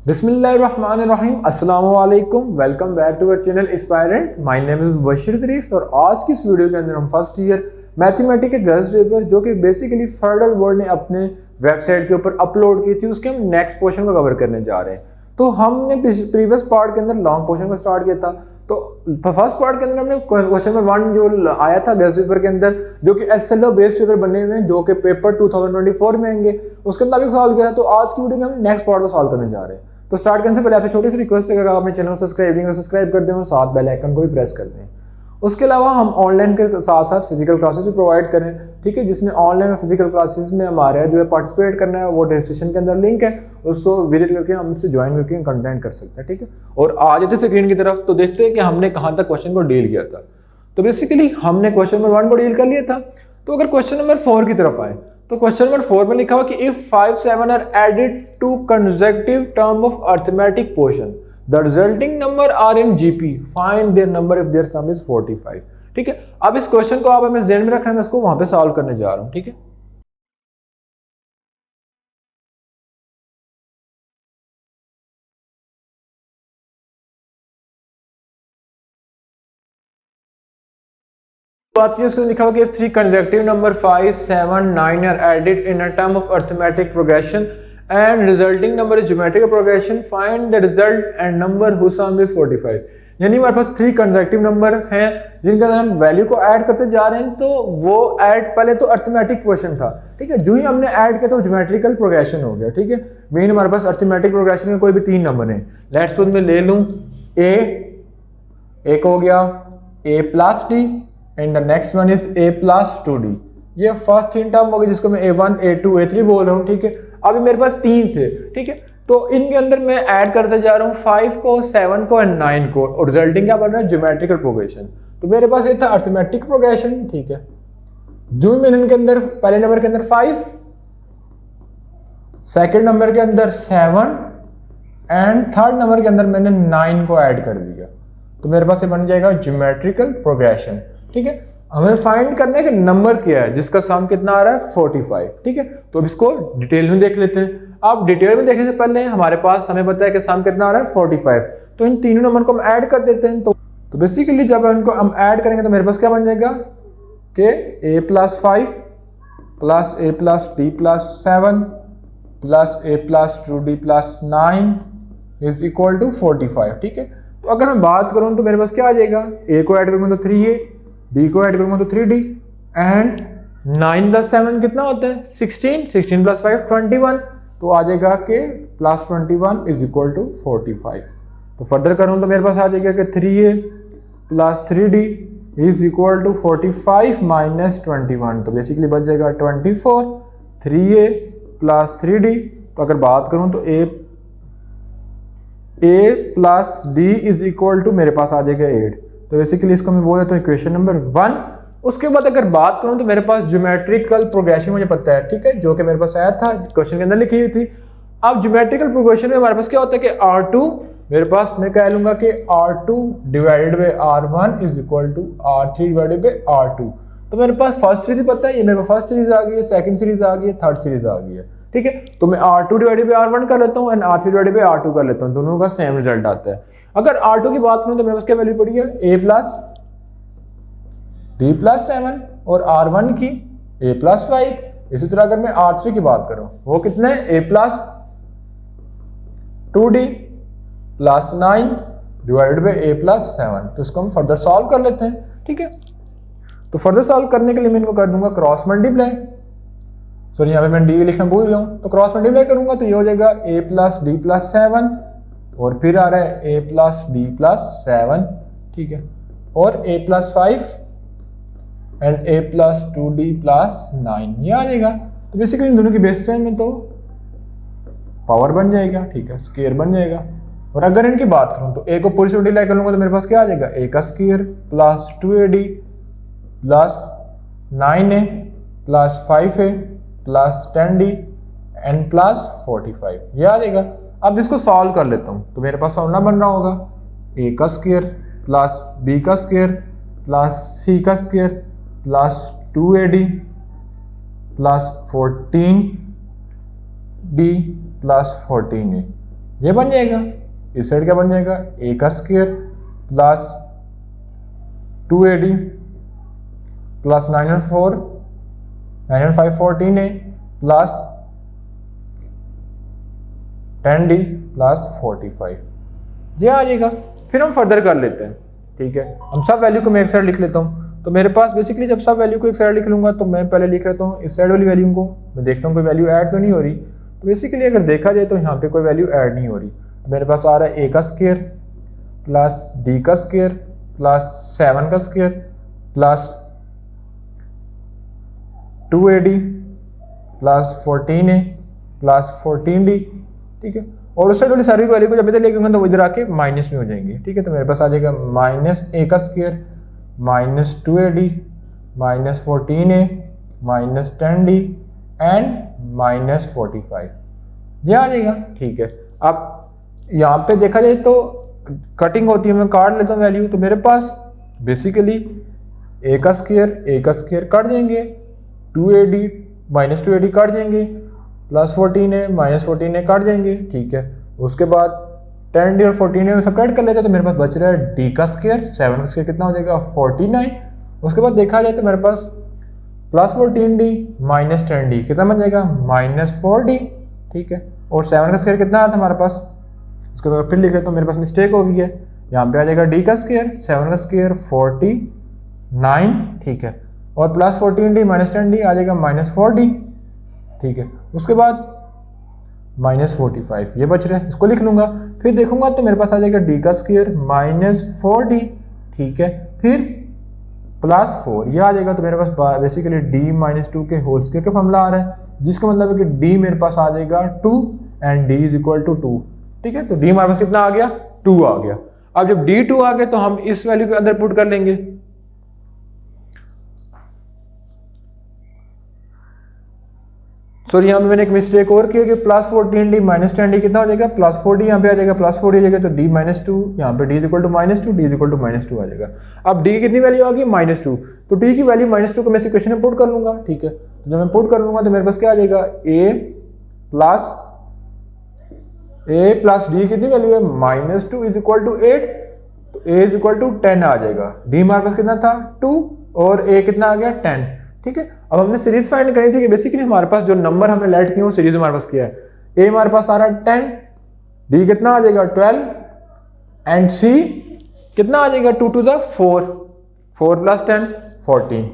बिस्मिल्लाहिर्रहमानिर्रहीम, अस्सलामु अलैकुम। Welcome back to our channel Inspirant. My name is Bashir Sharif और आज की इस वीडियो के अंदर हम फर्स्ट ईयर मैथमेटिक्स के गर्ल्स पेपर जो कि बेसिकली फेडरल बोर्ड ने अपने वेबसाइट के ऊपर अपलोड की थी उसके हम नेक्स्ट पोर्शन को कवर करने जा रहे हैं। तो हमने प्रीवियस पार्ट के अंदर लॉन्ग पोर्शन को स्टार्ट किया था। तो फर्स्ट पार्ट के अंदर हमने क्वेश्चन नंबर 1 जो आया था गर्ल्स पेपर के अंदर, जो कि एसएलओ बेस्ड पेपर बने हुए हैं जो कि पेपर 2024 में आएंगे, उसके मुताबिक सॉल्व किया। तो आज की वीडियो में हम नेक्स्ट पार्ट को सॉल्व करने जा रहे हैं। तो स्टार्ट करने से पहले आपसे छोटी सी रिक्वेस्ट है कि आप अपने चैनल को सब्सक्राइब कर दें और साथ बेल आइकन को भी प्रेस कर दें। उसके अलावा हम ऑनलाइन के साथ साथ फिजिकल क्लासेस भी प्रोवाइड करें, ठीक है। जिसमें ऑनलाइन और फिजिकल क्लासेस में हमारे जो है पार्टिसिपेट करना है वो डिस्क्रिप्शन के अंदर लिंक है, उसको विजिट करके हमसे ज्वाइन करके कंटेंट कर सकते हैं, ठीक है। और आज जैसे स्क्रीन की तरफ तो देखते हैं कि हमने कहाँ तक क्वेश्चन को डील किया था। तो बेसिकली हमने क्वेश्चन नंबर 1 को डील कर लिया था। तो अगर क्वेश्चन नंबर 4 की तरफ आए तो क्वेश्चन नंबर 4 में लिखा हुआ कि if 5, 7 are added to consecutive term of arithmetic portion, the resulting number are in GP, find their number if their sum is 45। ठीक है, अब इस क्वेश्चन को आप हमें ध्यान में रखना है, मैं इसको वहां पे सॉल्व करने जा रहा हूं, ठीक है। बात की उसके लिखा हुआ कि if 3 consecutive number 5, 7, 9 are added in a term of arithmetic progression and resulting number is geometrical progression, find the result and number whose sum is 45। यानी हमारे पास 3 consecutive नंबर हैं जिनके अंदर हम वैल्यू को ऐड करते जा रहे हैं। तो वो ऐड पहले तो अरिथमेटिक प्रोग्रेशन था, ठीक है। जो ही हमने ऐड किया तो ज्योमेट्रिकल प्रोग्रेशन हो गया, ठीक है। मेन हमारे पास अरिथमेटिक प्रोग्रेशन में कोई भी 3 नंबर हैं। लेट्स सपोज मैं ले लूं एक हो गया a plus D and the next one is a plus 2d। ये फर्स्ट 3 टर्म हो गई जिसको मैं a1, a2, a3 बोल रहा हूँ, ठीक है। अभी मेरे पास 3 थे, ठीक है। तो इनके अंदर मैं ऐड करते जा रहा हूँ 5 को, 7 को एंड 9 को, और रिजल्टिंग क्या बन रहा है, ज्योमेट्रिकल प्रोग्रेशन। तो मेरे पास ये था अरिथमेटिक प्रोग्रेशन, ठीक है। जो मैंने इनके अंदर पहले नंबर के अंदर 5, सेकेंड नंबर के अंदर 7 एंड थर्ड नंबर के अंदर मैंने 9 को ऐड कर दिया। तो मेरे पास ये बन जाएगा ज्योमेट्रिकल प्रोग्रेशन, ठीक है। हमें फाइंड करना है कि नंबर क्या है जिसका सम कितना आ रहा है, 45, ठीक है। तो अब इसको डिटेल में देख लेते हैं। अब डिटेल में देखने से पहले हमारे पास हमें पता है कि सम कितना आ रहा है, 45। तो इन तीनों नंबर को हम ऐड कर देते हैं। तो बेसिकली जब इनको हम ऐड करेंगे तो मेरे पास क्या बन जाएगा कि a plus 5 plus a plus d plus 7 plus a plus 2d plus 9 is equal to 45, ठीक है। तो अगर मैं बात करूं तो मेरे पास क्या आ जाएगा, a को ऐड करूंगा तो 3a, d को ऐड करूंगा तो 3d एंड 9 प्लस 7 कितना होता है, 16, 16 प्लस 5 21। तो आ जाएगा कि प्लस 21 इज इक्वल टू 45। तो फर्दर करूं तो मेरे पास आ जाएगा कि 3a plus 3d is equal to 45 minus 21। तो बेसिकली बच जाएगा 24, 3a प्लस 3d। तो अगर बात करूं तो a plus d is equal to मेरे पास आ जाएगा 8। तो बेसिकली इसको मैं बोल देता हूँ इक्वेशन नंबर 1। उसके बाद अगर बात करूँ तो मेरे पास ज्योमेट्रिकल प्रोग्रेशन मुझे पता है, ठीक है, जो कि मेरे पास आया था क्वेश्चन के अंदर लिखी हुई थी। अब ज्योमेट्रिकल प्रोग्रेशन में हमारे पास क्या होता है कि R2 मेरे पास मैं कह लूंगा कि R2 divided by R1 is equal to R3 divided by R2। तो मेरे पास फर्स्ट सीरीज पता है, ये मेरे पास फर्स्ट सीरीज आ गई है, सेकंड सीरीज आ गई है, थर्ड सीरीज आ गई है, ठीक है। तो मैं R2 डिवाइडेड बाई R1 कर लेता हूँ and R3 divided by R2 कर लेता हूँ, दोनों का सेम रिजल्ट आता है। अगर R2 की बात करूं तो मेरे पास क्या वैल्यू पड़ी है, a प्लस d प्लस 7 और R1 की a प्लस 5। इसी तरह अगर मैं R3 की बात करूं वो कितने, a plus 2d plus 9 divided by a plus 7। तो इसको हम फर्दर सॉल्व कर लेते हैं, ठीक है। तो फर्दर सॉल्व करने के लिए मैं इनको कर दूंगा क्रॉस मल्टीप्लाई। सॉरी यहाँ पे मैं d लिखना भूल गया हूँ। तो क्रॉस मल्टीप्लाई करूंगा तो ये हो जाएगा a प्लस d प्लस 7 और फिर आ रहा है a प्लस d प्लस 7, ठीक है, और a plus 5 and a plus 2d plus 9 ये आ जाएगा। तो बेसिकली इन दोनों की बेस से में तो पावर बन जाएगा, ठीक है, स्क्वायर बन जाएगा। और अगर इनकी बात करूं तो a को पूरी से मल्टीप्लाई कर लूंगा तो मेरे पास क्या आ जाएगा, a का square plus 2ad plus 9a plus 5a plus 10d and plus 45 ये आ जाएगा। अब इसको सॉल्व कर लेता हूँ तो मेरे पास फॉर्मूला बन रहा होगा a का स्क्वायर प्लस b का स्क्वायर प्लस c का square plus 2ad plus 14d plus 14a। ये बन जाएगा, इस साइड क्या बन जाएगा, ए का स्क्वायर प्लस 2AD प्लस 9 और 4 9 और 5 14A प्लस 10D प्लस 45, ये आ जाएगा। फिर हम फर्दर कर लेते हैं, ठीक है। हम सब वैल्यू को मैं एक साइड लिख लेता हूँ। तो मेरे पास बेसिकली जब सब वैल्यू को एक साइड लिख लूँगा तो मैं पहले लिख लेता हूँ इस साइड वाली वैल्यू को, मैं देखता हूँ कोई वैल्यू ऐड तो नहीं हो रही। तो बेसिकली अगर देखा जाए तो यहाँ पे कोई वैल्यू ऐड नहीं हो रही। तो मेरे पास आ रहा है ए का स्क्वायर प्लस डी का स्क्वायर प्लस 7 का square plus 2AD plus 14A plus 14D, ठीक है। और उस साइड वाली सारी वैल्यू को जब इधर लेके तो वो इधर आके माइनस में हो जाएंगे, ठीक है। तो मेरे पास आ जाएगा माइनस ए का square minus 2AD minus 14A minus 10D and minus 45, ये आ जाएगा, ठीक है। अब यहाँ पे देखा जाए तो कटिंग होती है, मैं काट लेता हूँ वैल्यू। तो मेरे पास बेसिकली ए का स्क्वायर कट देंगे, 2AD माइनस 2AD काट देंगे, प्लस 14A माइनस 14A काट देंगे, ठीक है। उसके बाद 10D और 14A में सब्ट्रैक्ट कर लेते हैं तो मेरे पास बच रहा है D का स्क्वायर, 7 का स्क्वायर कितना हो जाएगा 49। उसके बाद देखा जाए तो मेरे पास प्लस 14D माइनस 10D कितना बन जाएगा माइनस 4D, ठीक है। और 7 का स्क्वायर कितना आया था हमारे पास, उसके बाद फिर लिख लेता हूँ, मेरे पास मिस्टेक हो गई है। यहाँ पे आ जाएगा D का स्क्वायर, 7 का स्क्वायर 49, ठीक है। और प्लस 14D माइनस 10D आ जाएगा माइनस 4D, ठीक है। उसके बाद माइनस 45 ये बच रहा है, इसको लिख लूँगा। फिर देखूंगा तो मेरे पास आ जाएगा D का स्क्वायर माइनस 4D, ठीक है। फिर प्लस 4 ये आ जाएगा। तो मेरे पास बेसिकली D माइनस 2 के होल स्क्वायर का फॉर्मूला आ रहा है, जिसका मतलब है कि D मेरे पास आ जाएगा 2 and D is equal to 2, ठीक है। तो D हमारे पास कितना आ गया 2 आ गया। अब जब D 2 आ गया तो हम इस वैल्यू के अंदर पुट कर लेंगे। सॉरी यहाँ पे मैंने एक मिस्टेक और किया कि प्लस 14D माइनस 10D कितना हो जाएगा प्लस 4D, यहाँ पे आ जाएगा प्लस 4D आ जाएगा। तो D माइनस 2 यहाँ पे D is equal to minus 2, D is equal to minus 2 आ जाएगा। अब D की कितनी वैल्यू आ गई माइनस 2, तो D की वैल्यू माइनस 2 को मैं इस इक्वेशन में पुट कर लूंगा, ठीक है। तो जब मैं पुट कर लूंगा तो मेरे पास क्या आ जाएगा A प्लस D कितनी वैल्यू है माइनस 2 इज इक्वल टू 8, तो A इज इक्वल टू 10 आ जाएगा। D हमारे पास कितना था 2 और A कितना आ गया 10, ठीक है। अब हमने सीरीज फाइंड करनी थी कि बेसिकली हमारे पास जो नंबर हमने लेट किए वो सीरीज हमारे पास किया है। A हमारे पास आ रहा है 10, D कितना आ जाएगा 12 एंड C कितना आ जाएगा 2 टू द 4 प्लस 10 14,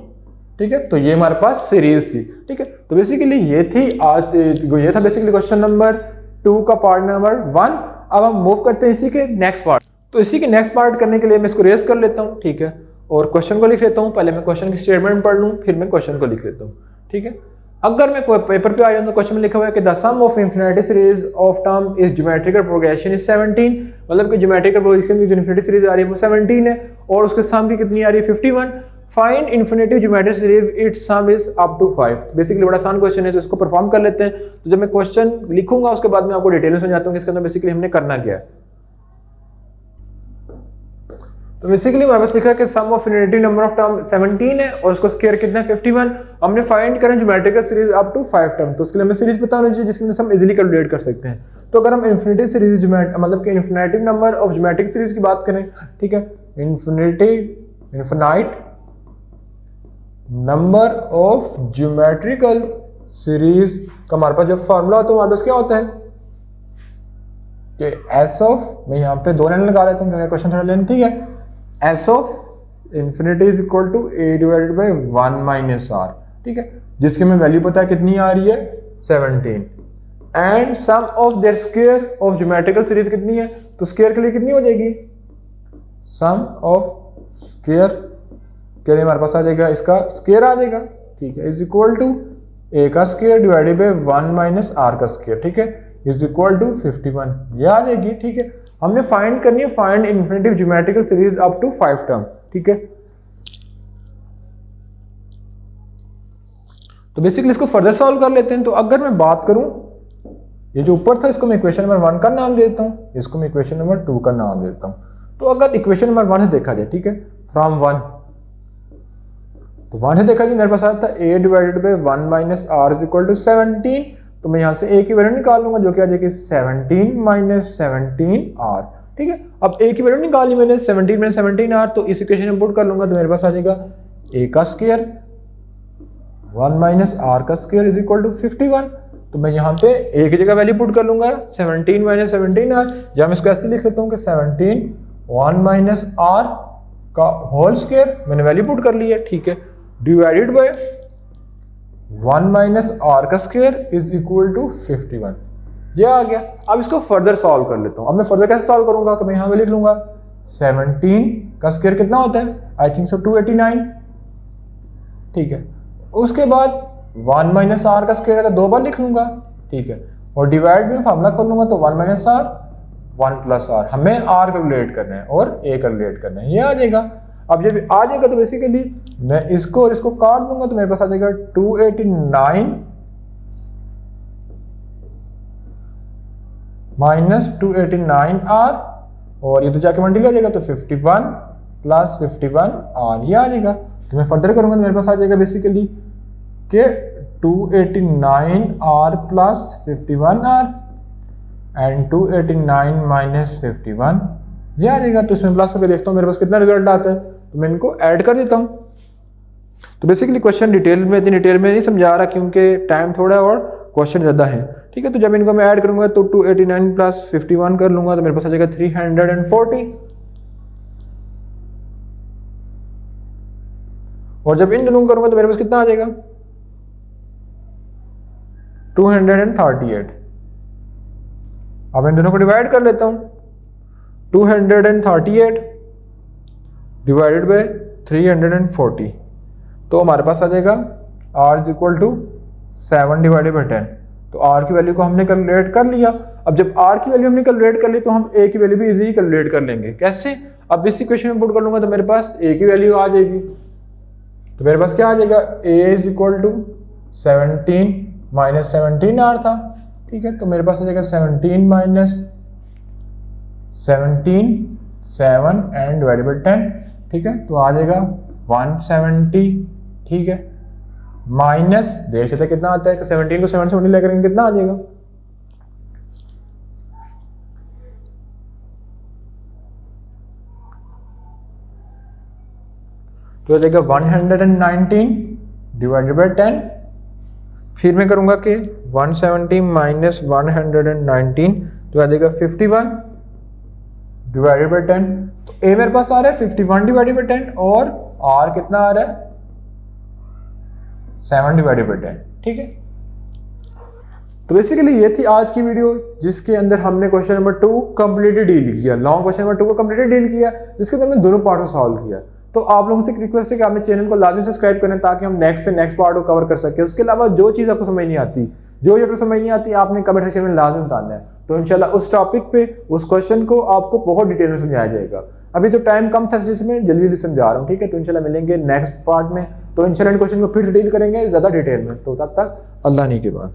ठीक है। तो ये हमारे पास सीरीज थी, ठीक है। तो बेसिकली ये थी आज, ये था बेसिकली क्वेश्चन नंबर 2 का पार्ट नंबर 1। अब हम मूव करते हैं इसी के नेक्स्ट पार्ट। तो इसी के नेक्स्ट पार्ट करने के लिए मैं इसको रेज कर लेता हूँ, ठीक है। और क्वेश्चन को लिख लेता हूँ, पहले मैं क्वेश्चन की स्टेटमेंट पढ़ लूँ फिर मैं क्वेश्चन को लिख लेता हूँ, ठीक है। अगर मैं कोई पेपर पे आया हूँ तो क्वेश्चन में लिखा हुआ है कि the sum of infinity series of term is geometrical progression is 17, मतलब कि ज्योमेट्रिकल प्रोग्रेशन की जो इन्फिनिटी सीरीज आ रही है वो 17 है और उसके सम की कितनी आ रही है 51। Find infinity geometric series its sum is up to 5। Basically बड़ा आसान क्वेश्चन है तो इसको परफॉर्म कर लेते हैं। तो जब मैं क्वेश्चन लिखूंगा उसके बाद मैं आपको डिटेल में समझाता हूँ कि इसके अंदर बेसिकली हमने करना क्या है। तो बेसिकली हमारे पास लिखा है कि sum of infinity number of term 17 है और उसको स्क्वायर कितना है 51। हमने फाइंड करें geometrical series up to 5 term, तो उसके लिए हमें सीरीज पता होनी चाहिए जिसमें हम इजीली कैलकुलेट कर सकते हैं। तो अगर हम इन्फिनिटी सीरीज मतलब कि infinity number of geometric series की बात करें, ठीक है, infinite number of geometrical series का हमारे पास जो फॉर्मूला होता है हमारे पास क्या होता है कि एस ऑफ, मैं यहाँ पे 2 लाइन लगा लेता हूँ क्योंकि क्वेश्चन थोड़ा लेंथ, ठीक है। S of infinity is equal to a divided by 1 minus r, ठीक है, जिसकी हमें वैल्यू पता है कितनी आ रही है 17। And sum of their square of geometrical series कितनी है, तो स्क्वायर के लिए कितनी हो जाएगी, सम ऑफ स्क्वायर के लिए हमारे पास आ जाएगा इसका स्क्वायर आ जाएगा, ठीक है, इज इक्वल टू ए का square divided by 1 minus r का स्क्वायर, ठीक है, इज इक्वल टू 51, ये आ जाएगी, ठीक है। हमने फाइंड करनी है find infinity geometrical series up to 5 term, ठीक है। तो बेसिकली इसको फर्दर सॉल्व कर लेते हैं। तो अगर मैं बात करूं, ये जो ऊपर था इसको मैं इक्वेशन नंबर 1 का नाम देता हूं, इसको मैं इक्वेशन नंबर 2 का नाम देता हूं। तो अगर इक्वेशन नंबर 1 से देखा जाए, ठीक है, फ्रॉम 1, तो 1 से देखा जाए मेरे पास आता है a divided by 1 minus r is equal to 17 तो मैं यहाँ से ए की वैल्यू निकाल लूंगा जो कि आ जाएगी 17 माइनस 17r। ठीक है, अब ए की वैल्यू निकाली मैंने 17 माइनस 17r, तो इस इक्वेशन में पुट कर लूंगा तो मेरे पास आ जाएगा a का स्क्वायर 1 माइनस r का स्क्वायर इज इक्वल टू 51। तो मैं यहाँ पे a की जगह वैल्यू पुट कर लूंगा 17 माइनस 17r, या मैं इसको ऐसे लिख लेता हूँ कि 17 1 माइनस r का होल स्क्वायर, मैंने वैल्यू पुट कर ली है। ठीक है, डिवाइडेड बाय 1 माइनस r का स्क्वायर इज इक्वल टू 51, ये आ गया। अब इसको फर्दर सॉल्व कर लेता हूँ। अब मैं फर्दर कैसे सॉल्व करूंगा कि मैं यहाँ पे लिख लूंगा 17 का स्क्वायर कितना होता है, आई थिंक सो 289। ठीक है, उसके बाद 1 माइनस r का स्क्वायर है तो 2 बार लिख लूंगा। ठीक है, और डिवाइड में फार्मूला कर लूंगा तो 1 माइनस r 1 प्लस r, हमें r कैलकुलेट करना है और a कैलकुलेट करना है, ये आ जाएगा। अब जब आ जाएगा तो बेसिकली मैं इसको और इसको काट दूंगा तो मेरे पास आ जाएगा 289 माइनस 289r, और ये तो जाके मल्टीप्लाई हो जाएगा तो 51 प्लस 51r, ये आ जाएगा। तो मैं फर्दर करूंगा तो मेरे पास आ जाएगा बेसिकली के 289r plus 51r and 289 minus 51, ये आ जाएगा। तो इसमें प्लस करके देखता हूँ मेरे पास कितना रिजल्ट आता है, तो मैं इनको ऐड कर देता हूँ। तो बेसिकली क्वेश्चन डिटेल में इतनी डिटेल में नहीं समझा रहा क्योंकि टाइम थोड़ा है और क्वेश्चन ज़्यादा है। ठीक है, तो जब इनको मैं ऐड करूंगा तो 289 प्लस 51 कर लूंगा तो मेरे पास आ जाएगा 340, और जब इन दोनों करूंगा तो मेरे पास कितना आ जाएगा 238। अब इन दोनों को डिवाइड कर लेता हूं, 238 डिवाइडेड बाय 340, तो हमारे पास आ जाएगा r is equal to 7 divided by 10। तो r की वैल्यू को हमने कैलकुलेट कर लिया। अब जब r की वैल्यू हमने कैलकुलेट कर ली तो हम a की वैल्यू भी इजीली कैलकुलेट कर लेंगे। कैसे? अब इस इक्वेशन में पुट कर लूंगा तो मेरे पास a की वैल्यू आ जाएगी, तो मेरे पास क्या आ जाएगा a is equal to 17 minus 17r था। ठीक है, तो मेरे पास आ जाएगा 17 माइनस 17 7 एंड डिवाइडेड बाय 10। ठीक है, तो आ जाएगा 170। ठीक है, माइनस देख लेते कितना आता है कि 17 को 7 से मल्टीप्लाई करेंगे कितना आ जाएगा, तो आ जाएगा 119 डिवाइडेड बाय 10। फिर मैं करूंगा कि 170 माइनस 119 तो आ जाएगा 51 डिवाइडेड बाय 10। तो a मेरे पास आ रहा है 51 डिवाइडेड बाय 10 और r कितना आ रहा है 7 डिवाइडेड बाय 10। ठीक है, तो बेसिकली ये थी आज की वीडियो जिसके अंदर हमने क्वेश्चन नंबर 2 कंप्लीटली डील किया, लॉन्ग क्वेश्चन नंबर 2 को कंप्लीटली डील किया, जिसके अंदर हमने दोनों पार्ट को सॉल्व किया। तो आप लोगों से एक रिक्वेस्ट है कि आपने चैनल को लाजमी सब्सक्राइब करें ताकि हम नेक्स्ट से नेक्स्ट पार्ट को कवर कर सकें। उसके अलावा जो चीज़ आपको समझ नहीं आती, जो चैप्टर समझ नहीं आती, आपने कमेंट सेक्शन में लाजमी बताना है, तो इंशाल्लाह उस टॉपिक पे उस क्वेश्चन को आपको बहुत डिटेल में समझाया जाएगा। अभी तो टाइम कम था जिसमें जल्दी जल्दी समझा रहा हूँ। ठीक है, तो इंशाल्लाह मिलेंगे नेक्स्ट पार्ट में, तो इंशाल्लाह इन क्वेश्चन को फिर डील करेंगे ज़्यादा डिटेल में। तो तब तक अल्लाह नहीं के बाद।